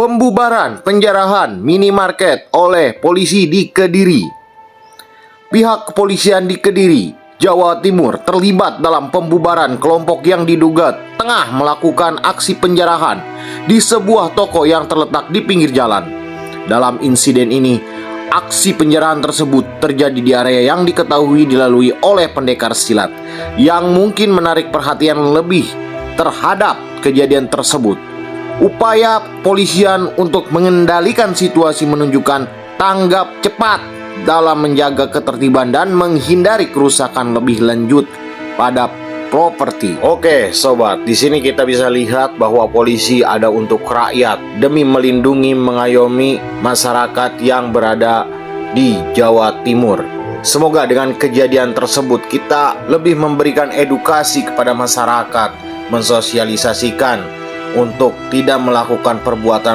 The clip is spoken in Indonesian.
Pembubaran penjarahan minimarket oleh polisi di Kediri. Pihak kepolisian di Kediri, Jawa Timur terlibat dalam pembubaran kelompok yang diduga tengah melakukan aksi penjarahan di sebuah toko yang terletak di pinggir jalan. Dalam insiden ini, aksi penjarahan tersebut terjadi di area yang diketahui dilalui oleh pendekar silat yang mungkin menarik perhatian lebih terhadap kejadian tersebut. Upaya polisian untuk mengendalikan situasi menunjukkan tanggap cepat dalam menjaga ketertiban dan menghindari kerusakan lebih lanjut pada properti. Oke, sobat, di sini kita bisa lihat bahwa polisi ada untuk rakyat demi melindungi, mengayomi masyarakat yang berada di Jawa Timur. Semoga dengan kejadian tersebut kita lebih memberikan edukasi kepada masyarakat, mensosialisasikan untuk tidak melakukan perbuatan